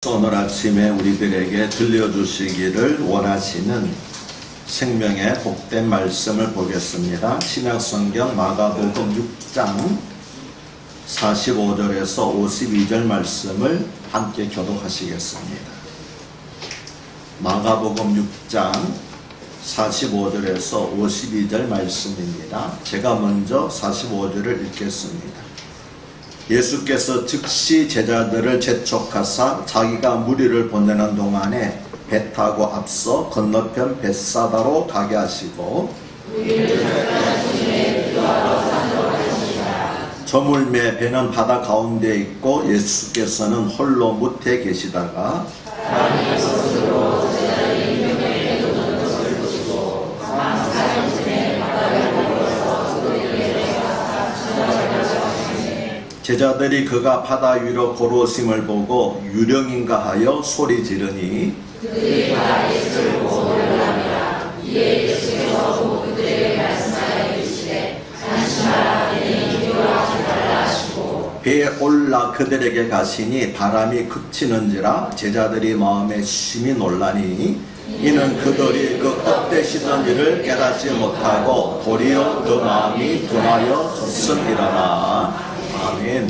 오늘 아침에 우리들에게 들려주시기를 원하시는 생명의 복된 말씀을 보겠습니다. 신약성경 마가복음 6장 45절에서 52절 말씀을 함께 교독하시겠습니다. 마가복음 6장 45절에서 52절 말씀입니다. 제가 먼저 45절을 읽겠습니다. 예수께서 즉시 제자들을 재촉하사 자기가 무리를 보내는 동안에 배 타고 앞서 건너편 벳사다로 가게 하시고 저물매 배는 바다 가운데 있고 예수께서는 홀로 무태 계시다가 제자들이 그가 바다 위로 걸어오심을 보고 유령인가 하여 소리 지르니 그들이 다 예수를 보고 놀랍니다. 이에 예수께서 곧 그들에게 말씀하여 이르시되 안심하라 배는 두려워하지 말라 하시고 배에 올라 그들에게 가시니 바람이 그치는지라 제자들이 마음에 심히 놀라니 이는 그들이 그 헛되시던 일을 깨닫지 못하고 도리어 그 마음이 둔하여 졌음이라나. 아멘.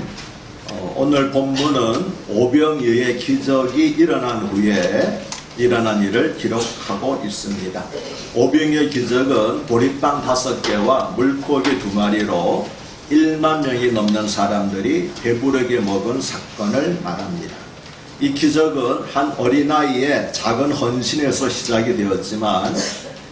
오늘 본문은 오병이어의 기적이 일어난 후에 일어난 일을 기록하고 있습니다. 오병이어의 기적은 보리빵 5개와 물고기 2마리로 1만 명이 넘는 사람들이 배부르게 먹은 사건을 말합니다. 이 기적은 한 어린아이의 작은 헌신에서 시작이 되었지만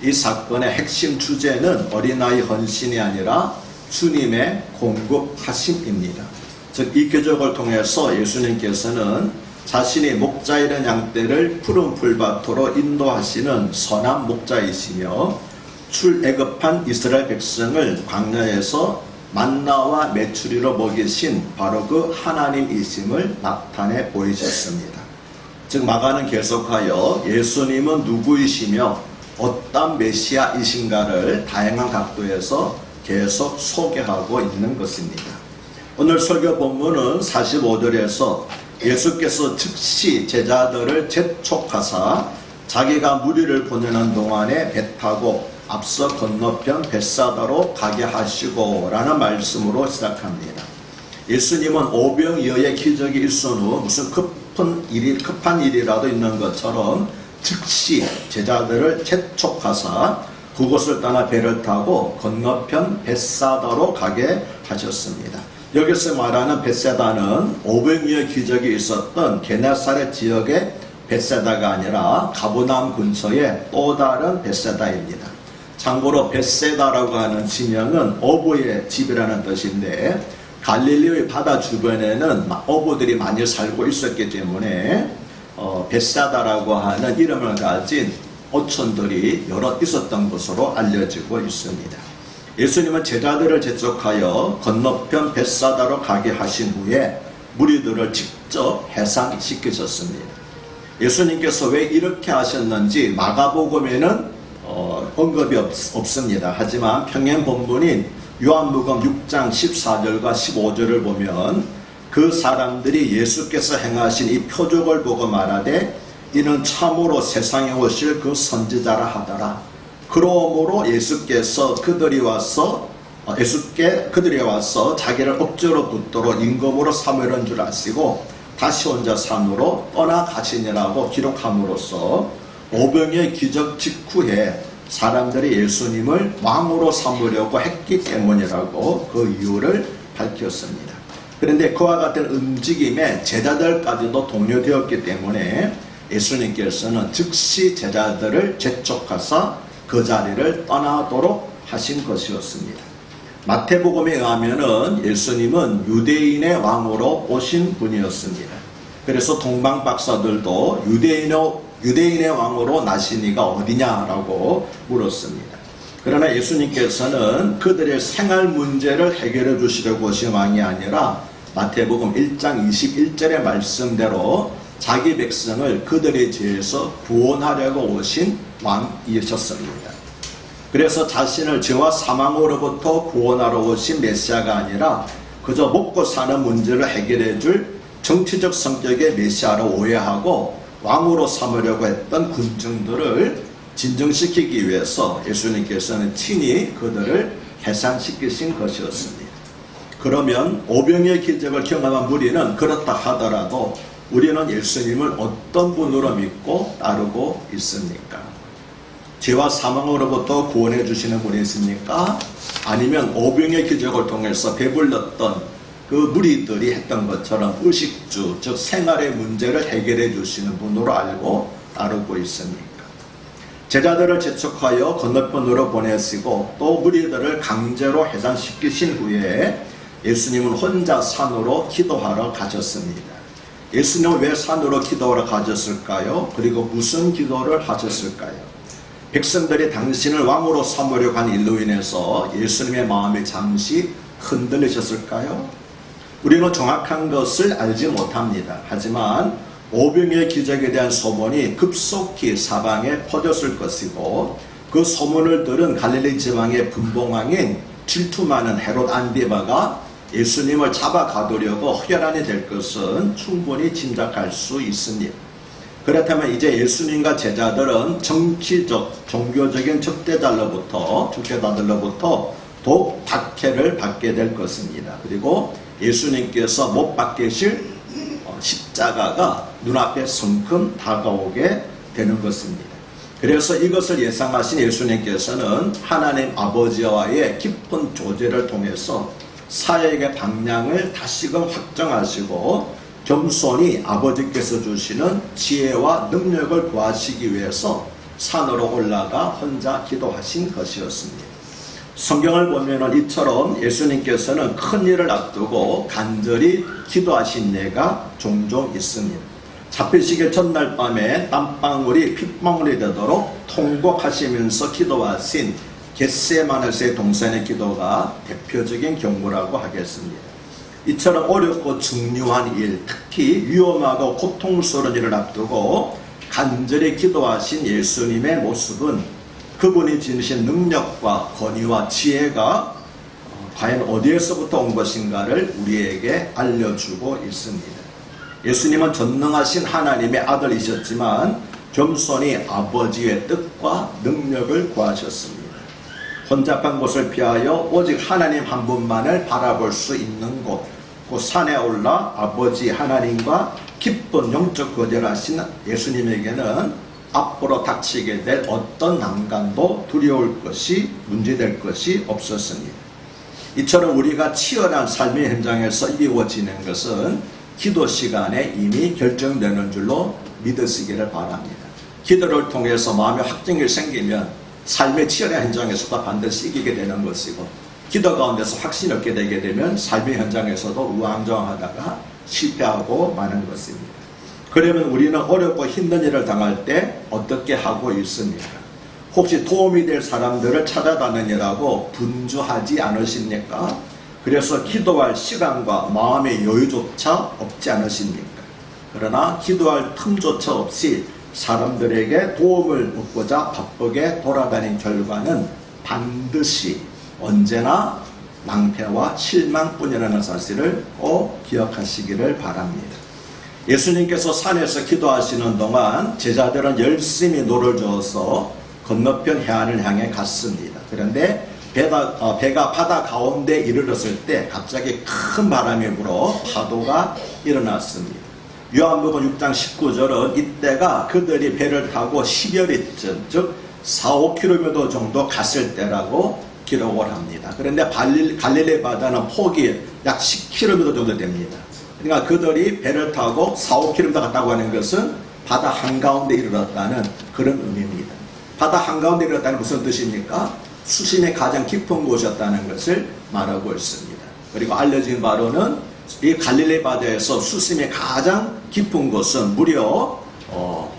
이 사건의 핵심 주제는 어린아이 헌신이 아니라 주님의 공급하심입니다. 즉 이 기적을 통해서 예수님께서는 자신이 목자 잃은 양떼를 푸른 풀밭으로 인도하시는 선한 목자이시며 출애굽한 이스라엘 백성을 광야에서 만나와 메추리로 먹이신 바로 그 하나님이심을 나타내 보이셨습니다. 즉 마가는 계속하여 예수님은 누구이시며 어떤 메시아이신가를 다양한 각도에서 계속 소개하고 있는 것입니다. 오늘 설교 본문은 45절에서 예수께서 즉시 제자들을 재촉하사 자기가 무리를 보내는 동안에 배 타고 앞서 건너편 벳사다로 가게 하시고 라는 말씀으로 시작합니다. 예수님은 오병이어의 기적이 있은 후 무슨 급한 일이라도 있는 것처럼 즉시 제자들을 재촉하사 그곳을 떠나 배를 타고 건너편 벳사다로 가게 하셨습니다. 여기서 말하는 벳사다는 오병이어 기적이 있었던 게네사렛 지역의 벳사다가 아니라 가버나움 근처의 또 다른 벳사다입니다. 참고로 벳사다라고 하는 지명은 어부의 집이라는 뜻인데 갈릴리의 바다 주변에는 어부들이 많이 살고 있었기 때문에 벳사다라고 하는 이름을 가진 어촌들이 여러 있었던 것으로 알려지고 있습니다. 예수님은 제자들을 재촉하여 건너편 벳사다로 가게 하신 후에 무리들을 직접 해상시키셨습니다. 예수님께서 왜 이렇게 하셨는지 마가복음에는 언급이 없습니다. 하지만 평행 본문인 요한복음 6장 14절과 15절을 보면 그 사람들이 예수께서 행하신 이 표적을 보고 말하되 이는 참으로 세상에 오실 그 선지자라 하더라. 그러므로 예수께서 그들이 와서 자기를 억지로 붙들어 임금으로 삼으려는 줄 아시고 다시 혼자 산으로 떠나가시니라고 기록함으로써 오병이어의 기적 직후에 사람들이 예수님을 왕으로 삼으려고 했기 때문이라고 그 이유를 밝혔습니다. 그런데 그와 같은 움직임에 제자들까지도 동료되었기 때문에 예수님께서는 즉시 제자들을 재촉하사 그 자리를 떠나도록 하신 것이었습니다. 마태복음에 의하면은 예수님은 유대인의 왕으로 오신 분이었습니다. 그래서 동방 박사들도 유대인의 왕으로 나신 이가 어디냐라고 물었습니다. 그러나 예수님께서는 그들의 생활 문제를 해결해 주시려고 오신 왕이 아니라 마태복음 1장 21절의 말씀대로 자기 백성을 그들의 죄에서 구원하려고 오신 왕이셨습니다. 그래서 자신을 죄와 사망으로부터 구원하러 오신 메시아가 아니라 그저 먹고 사는 문제를 해결해 줄 정치적 성격의 메시아로 오해하고 왕으로 삼으려고 했던 군중들을 진정시키기 위해서 예수님께서는 친히 그들을 해산시키신 것이었습니다. 그러면 오병의 기적을 경험한 무리는 그렇다 하더라도 우리는 예수님을 어떤 분으로 믿고 따르고 있습니까? 죄와 사망으로부터 구원해 주시는 분이 있습니까? 아니면 오병의 기적을 통해서 배불렀던 그 무리들이 했던 것처럼 의식주, 즉 생활의 문제를 해결해 주시는 분으로 알고 따르고 있습니까? 제자들을 재촉하여 건너편으로 보내시고 또 무리들을 강제로 해산시키신 후에 예수님은 혼자 산으로 기도하러 가셨습니다. 예수님은 왜 산으로 기도하러 가셨을까요? 그리고 무슨 기도를 하셨을까요? 백성들이 당신을 왕으로 삼으려고 한 일로 인해서 예수님의 마음이 잠시 흔들리셨을까요? 우리는 정확한 것을 알지 못합니다. 하지만 오병의 기적에 대한 소문이 급속히 사방에 퍼졌을 것이고 그 소문을 들은 갈릴리 지방의 분봉왕인 질투 많은 헤롯 안디바가 예수님을 잡아가두려고 혈안이 될 것은 충분히 짐작할 수 있습니다. 그렇다면 이제 예수님과 제자들은 정치적, 종교적인 적대자들로부터 더욱 박해를 받게 될 것입니다. 그리고 예수님께서 못 박히실 십자가가 눈앞에 성큼 다가오게 되는 것입니다. 그래서 이것을 예상하신 예수님께서는 하나님 아버지와의 깊은 교제를 통해서 사역의 방향을 다시금 확정하시고 겸손히 아버지께서 주시는 지혜와 능력을 구하시기 위해서 산으로 올라가 혼자 기도하신 것이었습니다. 성경을 보면 이처럼 예수님께서는 큰 일을 앞두고 간절히 기도하신 예가 종종 있습니다. 잡히시기 전날 밤에 땀방울이 핏방울이 되도록 통곡하시면서 기도하신 겟세마네스의 동산의 기도가 대표적인 경우라고 하겠습니다. 이처럼 어렵고 중요한 일, 특히 위험하고 고통스러운 일을 앞두고 간절히 기도하신 예수님의 모습은 그분이 지니신 능력과 권위와 지혜가 과연 어디에서부터 온 것인가를 우리에게 알려주고 있습니다. 예수님은 전능하신 하나님의 아들이셨지만 겸손히 아버지의 뜻과 능력을 구하셨습니다. 혼잡한 곳을 피하여 오직 하나님 한 분만을 바라볼 수 있는 곳, 그 산에 올라 아버지 하나님과 깊은 영적 거절을 하신 예수님에게는 앞으로 닥치게 될 어떤 난간도 두려울 것이 문제될 것이 없었습니다. 이처럼 우리가 치열한 삶의 현장에서 이루어지는 것은 기도 시간에 이미 결정되는 줄로 믿으시기를 바랍니다. 기도를 통해서 마음의 확증이 생기면 삶의 치열한 현장에서도 반드시 이기게 되는 것이고 기도 가운데서 확신이 없게 되게 되면 삶의 현장에서도 우왕좌왕하다가 실패하고 마는 것입니다. 그러면 우리는 어렵고 힘든 일을 당할 때 어떻게 하고 있습니까? 혹시 도움이 될 사람들을 찾아다니느라고 분주하지 않으십니까? 그래서 기도할 시간과 마음의 여유조차 없지 않으십니까? 그러나 기도할 틈조차 없이 사람들에게 도움을 얻고자 바쁘게 돌아다닌 결과는 반드시 언제나 낭패와 실망뿐이라는 사실을 꼭 기억하시기를 바랍니다. 예수님께서 산에서 기도하시는 동안 제자들은 열심히 노를 저어서 건너편 해안을 향해 갔습니다. 그런데 배가 바다 가운데 이르렀을 때 갑자기 큰 바람이 불어 파도가 일어났습니다. 요한복음 6장 19절은 이때가 그들이 배를 타고 10여리쯤 즉 4-5km 정도 갔을 때라고 기록을 합니다. 그런데 갈릴리 바다는 폭이 약 10km 정도 됩니다. 그러니까 그들이 배를 타고 4-5km 갔다고 하는 것은 바다 한가운데 이르렀다는 그런 의미입니다. 바다 한가운데 이르렀다는 무슨 뜻입니까? 수심이 가장 깊은 곳이었다는 것을 말하고 있습니다. 그리고 알려진 바로는 이 갈릴리 바다에서 수심이 가장 깊은 곳은 무려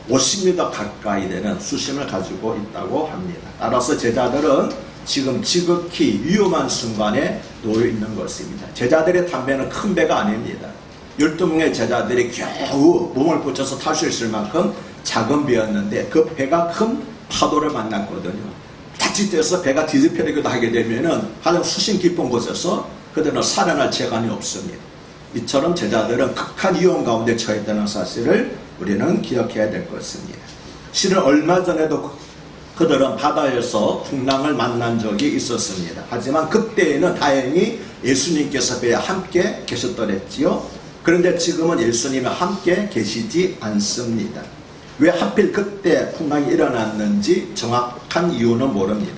50m 가까이 되는 수심을 가지고 있다고 합니다. 따라서 제자들은 지금 지극히 위험한 순간에 놓여 있는 것입니다. 제자들의 담배는 큰 배가 아닙니다. 12명의 제자들이 겨우 몸을 붙여서 탈 수 있을 만큼 작은 배였는데 그 배가 큰 파도를 만났거든요. 자칫해서 배가 뒤집혀지기도 하게 되면은 가장 수심 깊은 곳에서 그들은 살아날 재간이 없습니다. 이처럼 제자들은 극한 위험 가운데 처했다는 사실을 우리는 기억해야 될 것입니다. 실은 얼마 전에도 그들은 바다에서 풍랑을 만난 적이 있었습니다. 하지만 그때에는 다행히 예수님께서 배에 함께 계셨더랬지요. 그런데 지금은 예수님과 함께 계시지 않습니다. 왜 하필 그때 풍랑이 일어났는지 정확한 이유는 모릅니다.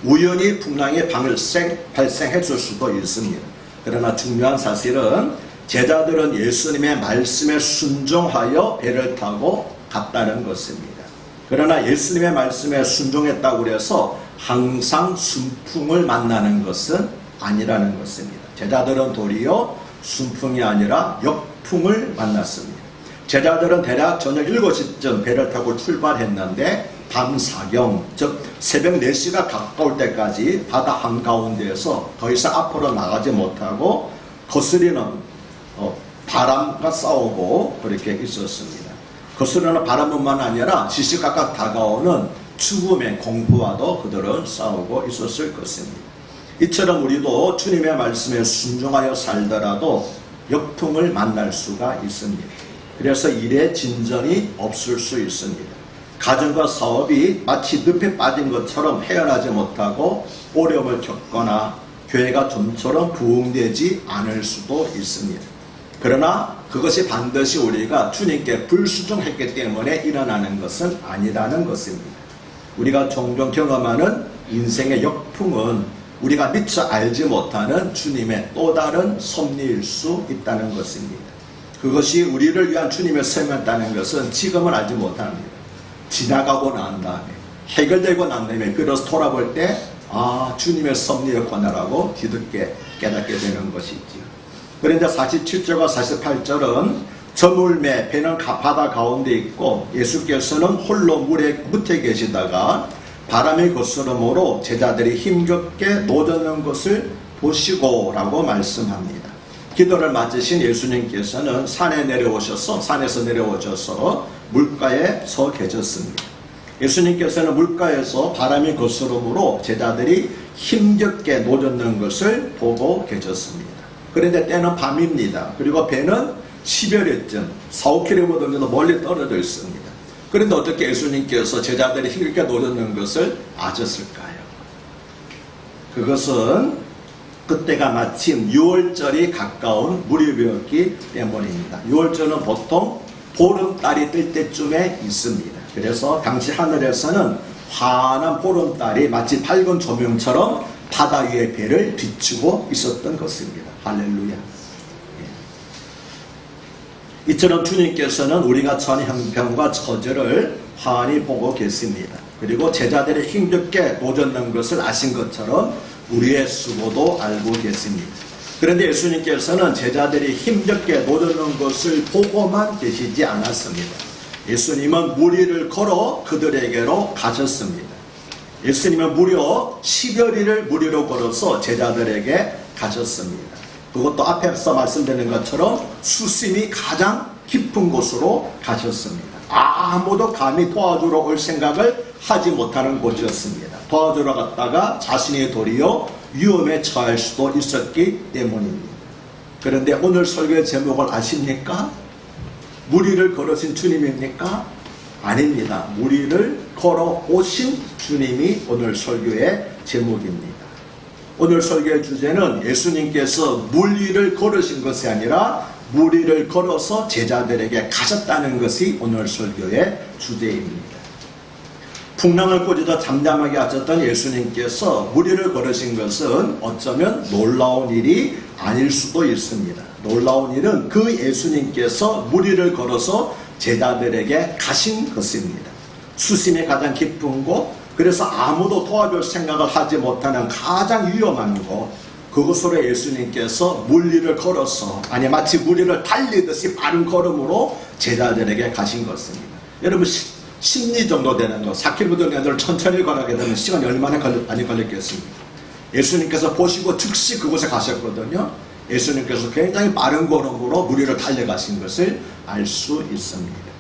우연히 풍랑이 발생했을 수도 있습니다. 그러나 중요한 사실은 제자들은 예수님의 말씀에 순종하여 배를 타고 갔다는 것입니다. 그러나 예수님의 말씀에 순종했다고 해서 항상 순풍을 만나는 것은 아니라는 것입니다. 제자들은 도리어 순풍이 아니라 역풍을 만났습니다. 제자들은 대략 저녁 7시쯤 배를 타고 출발했는데 밤 사경, 즉 새벽 4시가 가까울 때까지 바다 한가운데에서 더 이상 앞으로 나가지 못하고 거스리는 바람과 싸우고 그렇게 있었습니다. 거스르는 바람뿐만 아니라 시시각각 다가오는 죽음의 공포와도 그들은 싸우고 있었을 것입니다. 이처럼 우리도 주님의 말씀에 순종하여 살더라도 역풍을 만날 수가 있습니다. 그래서 일에 진전이 없을 수 있습니다. 가정과 사업이 마치 늪에 빠진 것처럼 헤어나지 못하고 어려움을 겪거나 교회가 좀처럼 부흥되지 않을 수도 있습니다. 그러나 그것이 반드시 우리가 주님께 불순종했기 때문에 일어나는 것은 아니라는 것입니다. 우리가 종종 경험하는 인생의 역풍은 우리가 미처 알지 못하는 주님의 또 다른 섭리일 수 있다는 것입니다. 그것이 우리를 위한 주님의 섭리였다는 것은 지금은 알지 못합니다. 지나가고 난 다음에 해결되고 난 다음에 그래서 돌아볼 때 주님의 섭리였구나라고 뒤늦게 깨닫게 되는 것이지요. 그런데 47절과 48절은 저물매 배는 바다 가운데 있고 예수께서는 홀로 물에 묻혀 계시다가 바람이 거스름으로 제자들이 힘겹게 노젓는 것을 보시고 라고 말씀합니다. 기도를 마치신 예수님께서는 산에서 내려오셔서 물가에 서 계셨습니다. 예수님께서는 물가에서 바람이 거스름으로 제자들이 힘겹게 노젓는 것을 보고 계셨습니다. 그런데 때는 밤입니다. 그리고 배는 10여리쯤 4-5km 정도 멀리 떨어져 있습니다. 그런데 어떻게 예수님께서 제자들이 힘겹게 노젓는 것을 아셨을까요? 그것은 그때가 마침 6월절이 가까운 무렵이었기 때문입니다. 6월절은 보통 보름달이 뜰 때쯤에 있습니다. 그래서 당시 하늘에서는 환한 보름달이 마치 밝은 조명처럼 바다 위의 배를 비추고 있었던 것입니다. 할렐루야. 이처럼 주님께서는 우리가 처한 형편과 처지를 환히 보고 계십니다. 그리고 제자들이 힘겹게 노젓는 것을 아신 것처럼 우리의 수고도 알고 계십니다. 그런데 예수님께서는 제자들이 힘겹게 노젓는 것을 보고만 계시지 않았습니다. 예수님은 무리를 걸어 그들에게로 가셨습니다. 예수님은 무려 10여리를 무리로 걸어서 제자들에게 가셨습니다. 그것도 앞에서 말씀드린 것처럼 수심이 가장 깊은 곳으로 가셨습니다. 아무도 감히 도와주러 올 생각을 하지 못하는 곳이었습니다. 도와주러 갔다가 자신이 도리어 위험에 처할 수도 있었기 때문입니다. 그런데 오늘 설교의 제목을 아십니까? 무리를 걸으신 주님입니까? 아닙니다. 무리를 걸어오신 주님이 오늘 설교의 제목입니다. 오늘 설교의 주제는 예수님께서 물 위를 걸으신 것이 아니라 무리를 걸어서 제자들에게 가셨다는 것이 오늘 설교의 주제입니다. 풍랑을 꾸짖어 잠잠하게 하셨던 예수님께서 무리를 걸으신 것은 어쩌면 놀라운 일이 아닐 수도 있습니다. 놀라운 일은 그 예수님께서 무리를 걸어서 제자들에게 가신 것입니다. 수심이 가장 깊은 곳, 그래서 아무도 도와줄 생각을 하지 못하는 가장 위험한 곳, 그곳으로 예수님께서 물리를 걸어서, 아니 마치 무리를 달리듯이 빠른 걸음으로 제자들에게 가신 것입니다. 여러분 10리 정도 되는 거, 4km 정도를 천천히 걸어가게 되면 시간이 얼마나 많이 걸렸겠습니까? 예수님께서 보시고 즉시 그곳에 가셨거든요. 예수님께서 굉장히 빠른 걸음으로 무리를 달려가신 것을 알 수 있습니다.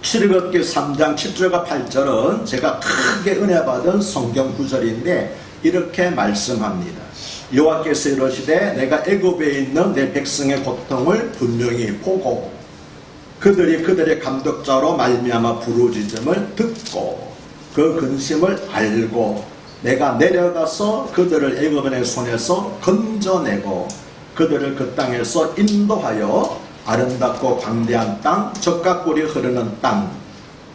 출애굽기 3장 7절과 8절은 제가 크게 은혜 받은 성경 구절인데 이렇게 말씀합니다. 여호와께서 이르시되 내가 애굽에 있는 내 백성의 고통을 분명히 보고 그들이 그들의 감독자로 말미암아 부르짖음을 듣고 그 근심을 알고 내가 내려가서 그들을 애굽인의 손에서 건져내고 그들을 그 땅에서 인도하여 아름답고 광대한 땅, 젖과 꿀이 흐르는 땅,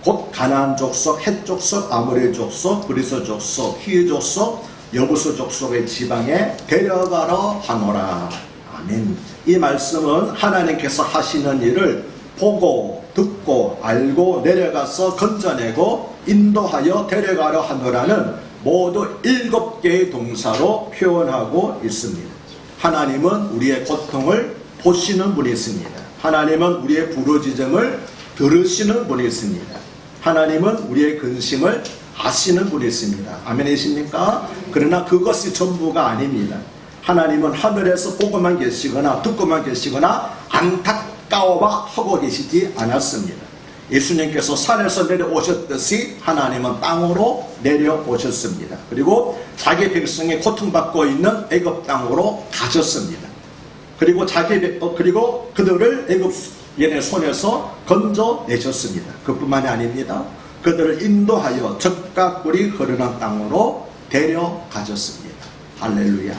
곧 가나안 족속, 헷 족속, 아모리 족속, 그리스 족속, 히위 족속, 여부수 족속의 지방에 데려가러 하노라. 아멘. 이 말씀은 하나님께서 하시는 일을 보고 듣고 알고 내려가서 건져내고 인도하여 데려가려 하노라는 모두 7개의 동사로 표현하고 있습니다. 하나님은 우리의 고통을 보시는 분이 있습니다. 하나님은 우리의 부르짖음을 들으시는 분이 있습니다. 하나님은 우리의 근심을 아시는 분이 있습니다. 아멘이십니까? 그러나 그것이 전부가 아닙니다. 하나님은 하늘에서 보고만 계시거나 듣고만 계시거나 안타까워하고 계시지 않았습니다. 예수님께서 산에서 내려오셨듯이 하나님은 땅으로 내려오셨습니다. 그리고 자기 백성이 고통받고 있는 애굽 땅으로 가셨습니다. 그리고 그리고 그들을 애굽인의 손에서 건져내셨습니다. 그뿐만이 아닙니다. 그들을 인도하여 젖과 꿀이 흐르는 땅으로 데려가셨습니다. 할렐루야.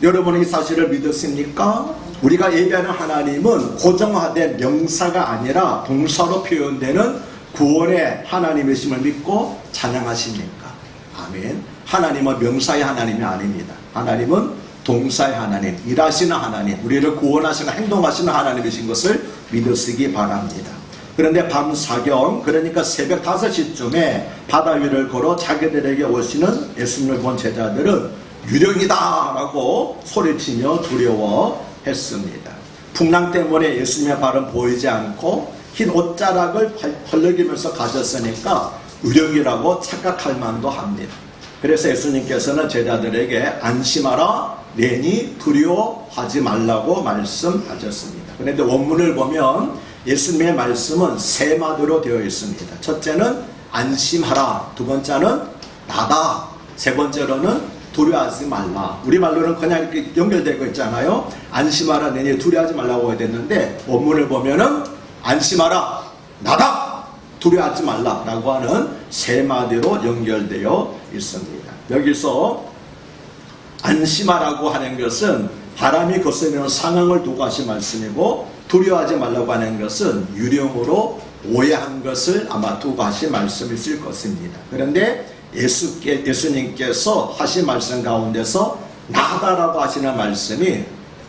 여러분은 이 사실을 믿으십니까? 우리가 예배하는 하나님은 고정화된 명사가 아니라 동사로 표현되는 구원의 하나님이심을 믿고 찬양하십니까? 아멘. 하나님은 명사의 하나님이 아닙니다. 하나님은 동사의 하나님, 일하시는 하나님, 우리를 구원하시는 행동하시는 하나님이신 것을 믿으시기 바랍니다. 그런데 밤사경, 그러니까 새벽 5시쯤에 바다 위를 걸어 자기들에게 오시는 예수님을 본 제자들은 유령이다 라고 소리치며 두려워했습니다. 풍랑 때문에 예수님의 발은 보이지 않고 흰 옷자락을 펄럭이면서 가셨으니까 유령이라고 착각할 만도 합니다. 그래서 예수님께서는 제자들에게 안심하라, 내니 두려워하지 말라고 말씀하셨습니다. 그런데 원문을 보면 예수님의 말씀은 세 마디로 되어 있습니다. 첫째는 안심하라, 두 번째는 나다, 세 번째로는 두려워하지 말라. 우리말로는 그냥 이렇게 연결되고 있잖아요. 안심하라, 내니 두려워하지 말라고 해야 됐는데 원문을 보면은 안심하라, 나다, 두려워하지 말라 라고 하는 세 마디로 연결되어 있습니다. 여기서 안심하라고 하는 것은 바람이 거스르는 상황을 두고 하신 말씀이고, 두려워하지 말라고 하는 것은 유령으로 오해한 것을 아마 두고 하신 말씀이실 것입니다. 그런데 예수님께서 하신 말씀 가운데서 나다라고 하시는 말씀이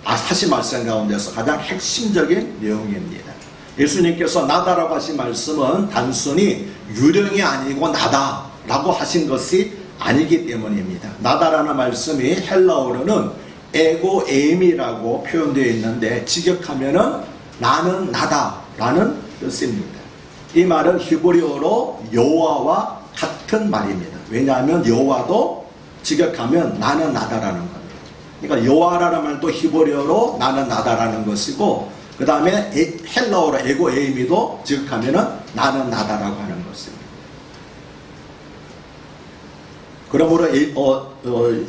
하신 말씀 가운데서 가장 핵심적인 내용입니다. 예수님께서 나다라고 하신 말씀은 단순히 유령이 아니고 나다라고 하신 것이 아니기 때문입니다. 나다라는 말씀이 헬라어로는 에고에임이라고 표현되어 있는데 직역하면은 나는 나다라는 뜻입니다. 이 말은 히브리어로 여호와와 같은 말입니다. 왜냐하면 여호와도 직역하면 나는 나다라는 겁니다. 그러니까 여호와라는 말도 히브리어로 나는 나다라는 것이고, 그 다음에 헬라어로 에고에이미도 직역하면은 나는 나다라고 하는 것입니다. 그러므로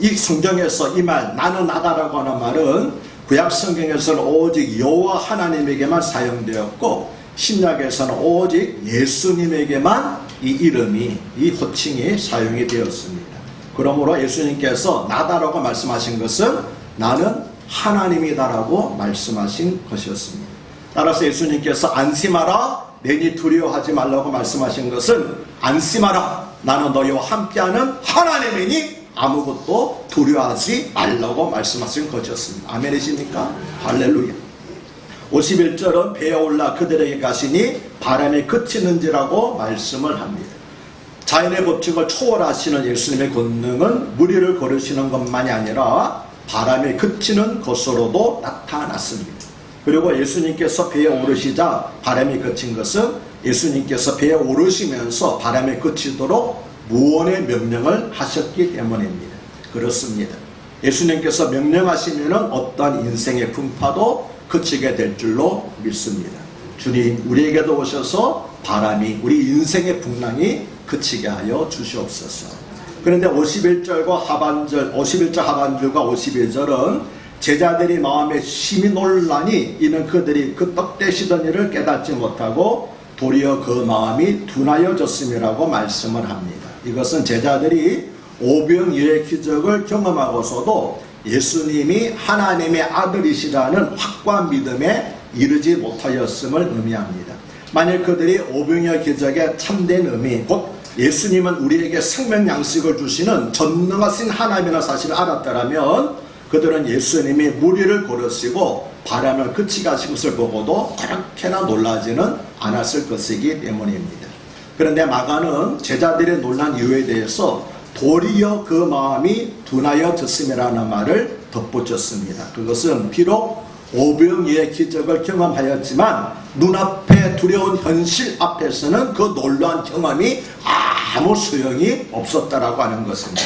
이 성경에서 이 말 나는 나다라고 하는 말은 구약 성경에서는 오직 여호와 하나님에게만 사용되었고, 신약에서는 오직 예수님에게만 이 이름이, 이 호칭이 사용이 되었습니다. 그러므로 예수님께서 나다라고 말씀하신 것은 나는 하나님이다라고 말씀하신 것이었습니다. 따라서 예수님께서 안심하라, 내니 두려워하지 말라고 말씀하신 것은 안심하라, 나는 너희와 함께하는 하나님이니 아무것도 두려워하지 말라고 말씀하신 것이었습니다. 아멘이십니까? 할렐루야. 51절은 배에 올라 그들에게 가시니 바람이 그치는지라고 말씀을 합니다. 자연의 법칙을 초월하시는 예수님의 권능은 무리를 거르시는 것만이 아니라 바람이 그치는 것으로도 나타났습니다. 그리고 예수님께서 배에 오르시자 바람이 그친 것은 예수님께서 배에 오르시면서 바람이 그치도록 무언의 명령을 하셨기 때문입니다. 그렇습니다. 예수님께서 명령하시면 어떠한 인생의 풍파도 그치게 될 줄로 믿습니다. 주님, 우리에게도 오셔서 바람이, 우리 인생의 풍랑이 그치게 하여 주시옵소서. 그런데 51절과 하반절, 51절 하반절과 52절은 제자들이 마음에 심히 논란이 이는 그들이 그 떡대시던 일을 깨닫지 못하고 도리어 그 마음이 둔하여졌음이라고 말씀을 합니다. 이것은 제자들이 오병이어의 기적을 경험하고서도 예수님이 하나님의 아들이시라는 확고한 믿음에 이르지 못하였음을 의미합니다. 만일 그들이 오병이어 기적의 참된 의미, 곧 예수님은 우리에게 생명 양식을 주시는 전능하신 하나님이라는 사실을 알았더라면 그들은 예수님이 무리를 고르시고 바람을 그치게 하신 것을 보고도 그렇게나 놀라지는 않았을 것이기 때문입니다. 그런데 마가는 제자들의 놀란 이유에 대해서 도리어 그 마음이 둔하여졌음이라는 말을 덧붙였습니다. 그것은 비록 오병이어의 기적을 경험하였지만 눈앞에 두려운 현실 앞에서는 그 놀라운 경험이 아무 소용이 없었다라고 하는 것입니다.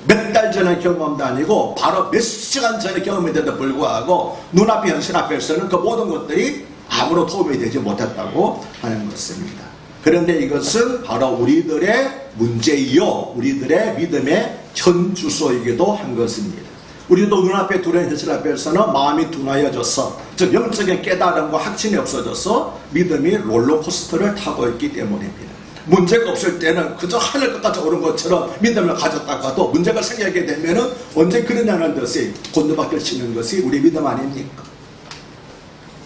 몇 달 전의 경험도 아니고 바로 몇 시간 전의 경험인데도 불구하고 눈앞의 현실 앞에서는 그 모든 것들이 아무런 도움이 되지 못했다고 하는 것입니다. 그런데 이것은 바로 우리들의 문제이요 우리들의 믿음의 현주소이기도 한 것입니다. 우리도 눈앞에 두려운 현실 앞에서는 마음이 둔하여져서 즉 영적인 깨달음과 확신이 없어져서 믿음이 롤러코스터를 타고 있기 때문입니다. 문제가 없을 때는 그저 하늘 끝까지 오른 것처럼 믿음을 가졌다가도 문제가 생기게 되면 언제 그러냐는 듯이 곤두박질 치는 것이 우리 믿음 아닙니까?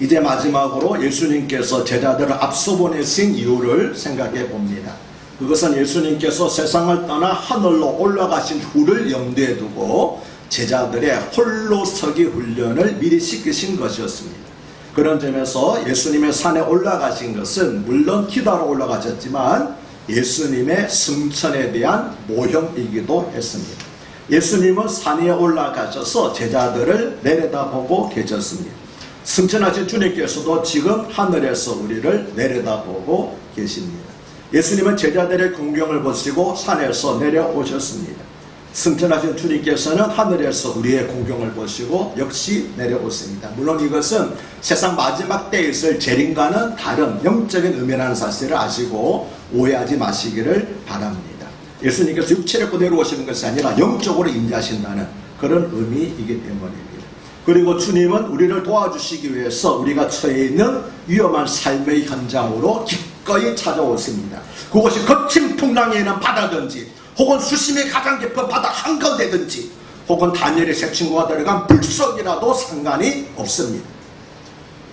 이제 마지막으로 예수님께서 제자들을 앞서 보내신 이유를 생각해 봅니다. 그것은 예수님께서 세상을 떠나 하늘로 올라가신 후를 염두에 두고 제자들의 홀로 서기 훈련을 미리 시키신 것이었습니다. 그런 점에서 예수님의 산에 올라가신 것은 물론 기도하러 올라가셨지만 예수님의 승천에 대한 모형이기도 했습니다. 예수님은 산에 올라가셔서 제자들을 내려다보고 계셨습니다. 승천하신 주님께서도 지금 하늘에서 우리를 내려다보고 계십니다. 예수님은 제자들의 공경을 보시고 산에서 내려오셨습니다. 승천하신 주님께서는 하늘에서 우리의 공경을 보시고 역시 내려오십니다. 물론 이것은 세상 마지막 때에 있을 재림과는 다른 영적인 의미라는 사실을 아시고 오해하지 마시기를 바랍니다. 예수님께서 육체를 입고 내려오시는 것이 아니라 영적으로 임재하신다는 그런 의미이기 때문입니다. 그리고 주님은 우리를 도와주시기 위해서 우리가 처해 있는 위험한 삶의 현장으로 기꺼이 찾아오십니다. 그것이 거친 풍랑에 있는 바다든지 혹은 수심이 가장 깊은 바다 한가운데든지 혹은 다니엘의 세 친구가 들어간 불속이라도 상관이 없습니다.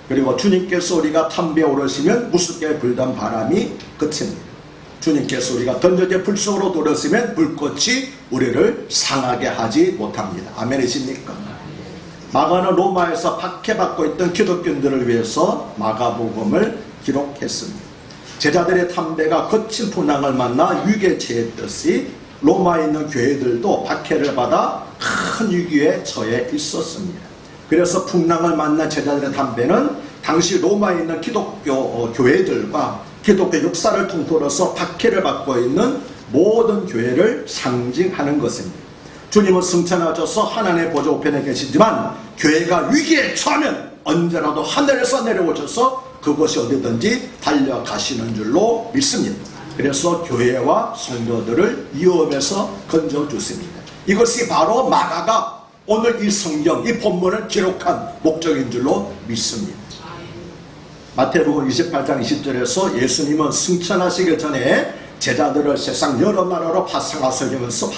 그리고 주님께서 우리가 탐배에 오르시면 무섭게 불던 바람이 그칩니다. 주님께서 우리가 던져진 불속으로 들었으면 불꽃이 우리를 상하게 하지 못합니다. 아멘이십니까? 마가는 로마에서 박해받고 있던 기독교인들을 위해서 마가복음을 기록했습니다. 제자들의 탐배가 거친 풍랑을 만나 위기에 처했듯이 로마에 있는 교회들도 박해를 받아 큰 위기에 처해 있었습니다. 그래서 풍랑을 만난 제자들의 탐배는 당시 로마에 있는 기독교 교회들과 기독교 역사를 통틀어서 박해를 받고 있는 모든 교회를 상징하는 것입니다. 주님은 승천하셔서 하나님의 보좌 우편에 계시지만 교회가 위기에 처하면 언제라도 하늘에서 내려오셔서 그것이 어디든지 달려가시는 줄로 믿습니다. 그래서 교회와 성도들을 위험에서 건져주십니다. 이것이 바로 마가가 오늘 이 성경, 이 본문을 기록한 목적인 줄로 믿습니다. 마태복음 28장 20절에서 예수님은 승천하시기 전에 제자들을 세상 여러 나라로 파송하시면서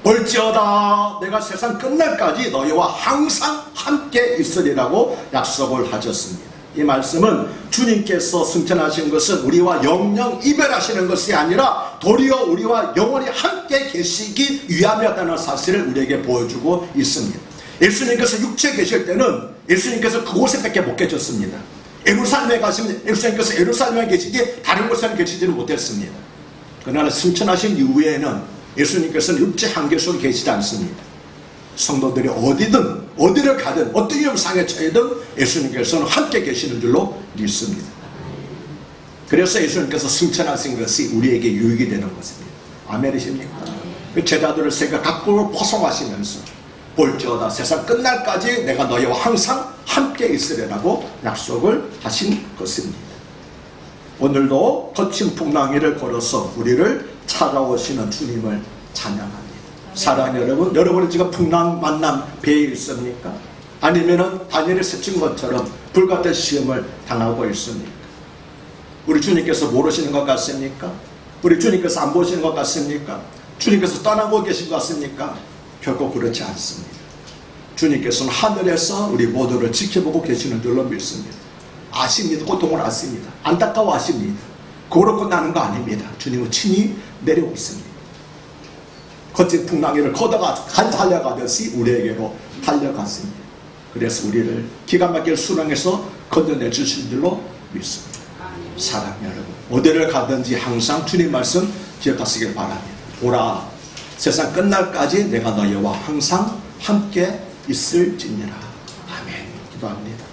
볼지어다 내가 세상 끝날까지 너희와 항상 함께 있으리라고 약속을 하셨습니다. 이 말씀은 주님께서 승천하신 것은 우리와 영영 이별하시는 것이 아니라 도리어 우리와 영원히 함께 계시기 위함이었다는 사실을 우리에게 보여주고 있습니다. 예수님께서 육체에 계실 때는 예수님께서 그곳에 밖에 못 계셨습니다. 예루살렘에 가시면 예수님께서 예루살렘에 계시지 다른 곳에는 계시지는 못했습니다. 그러나 승천하신 이후에는 예수님께서는 육체 한계 속에 계시지 않습니다. 성도들이 어디를 가든 어떤 위험상에 처해든 예수님께서는 함께 계시는 줄로 믿습니다. 그래서 예수님께서 승천하신 것이 우리에게 유익이 되는 것입니다. 아멘이십니까? 제자들을 세계 각국으로 포송하시면서 볼지어다 세상 끝날까지 내가 너희와 항상 함께 있으리라고 약속을 하신 것입니다. 오늘도 거친 풍랑위를 걸어서 우리를 찾아오시는 주님을 찬양합니다. 사랑하는 여러분, 여러분은 지금 풍랑 만남 배에 있습니까? 아니면은 다니엘이 스친 것처럼 불같은 시험을 당하고 있습니까? 우리 주님께서 모르시는 것 같습니까? 우리 주님께서 안 보시는 것 같습니까? 주님께서 떠나고 계신 것 같습니까? 결코 그렇지 않습니다. 주님께서는 하늘에서 우리 모두를 지켜보고 계시는 줄로 믿습니다. 아십니다. 고통을 아십니다. 안타까워 하십니다. 그걸로 끝나는 거 아닙니다. 주님은 친히 내려오십니다. 거친 풍랑이를 걷어가 달려가듯이 우리에게로 달려갔습니다. 그래서 우리를 기가 막힐 수렁에서 건져내 주신 줄로 믿습니다. 사랑하는 여러분, 어디를 가든지 항상 주님 말씀 기억하시길 바랍니다. 보라, 세상 끝날까지 내가 너희와 항상 함께 있을지니라. 아멘. 기도합니다.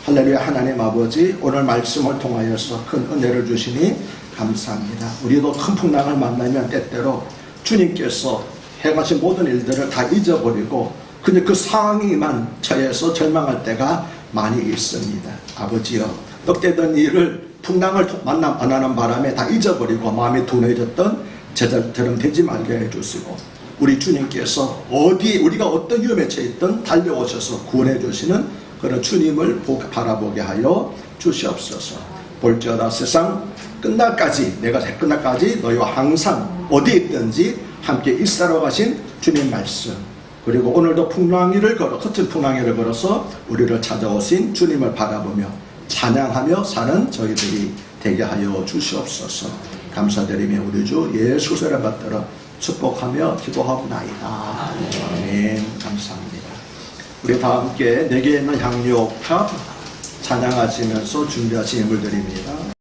할렐루야. 하나님 아버지, 오늘 말씀을 통하여서 큰 은혜를 주시니 감사합니다. 우리도 큰 풍랑을 만나면 때때로 주님께서 행하신 모든 일들을 다 잊어버리고 그냥 그 상황에만 처해서 절망할 때가 많이 있습니다. 아버지여, 떡대던 일을 풍랑을 만나는 바람에 다 잊어버리고 마음이 둔해졌던 제자들처럼 되지 말게 해주시고, 우리 주님께서 우리가 어떤 위험에 처했든 달려오셔서 구원해 주시는 그런 주님을 바라보게 하여 주시옵소서. 볼지어다 세상 끝날까지, 내가 끝날까지 너희와 항상 어디 있든지 함께 있사로 가신 주님 말씀, 그리고 오늘도 거친 풍랑이를 걸어서 우리를 찾아오신 주님을 바라보며 찬양하며 사는 저희들이 되게 하여 주시옵소서. 감사드리며 우리 주 예수의 이름 받들어 축복하며 기도하옵나이다. 아멘. 감사합니다. 우리 다 함께 내게 있는 향유옥합 찬양하시면서 준비하신 예물 드립니다.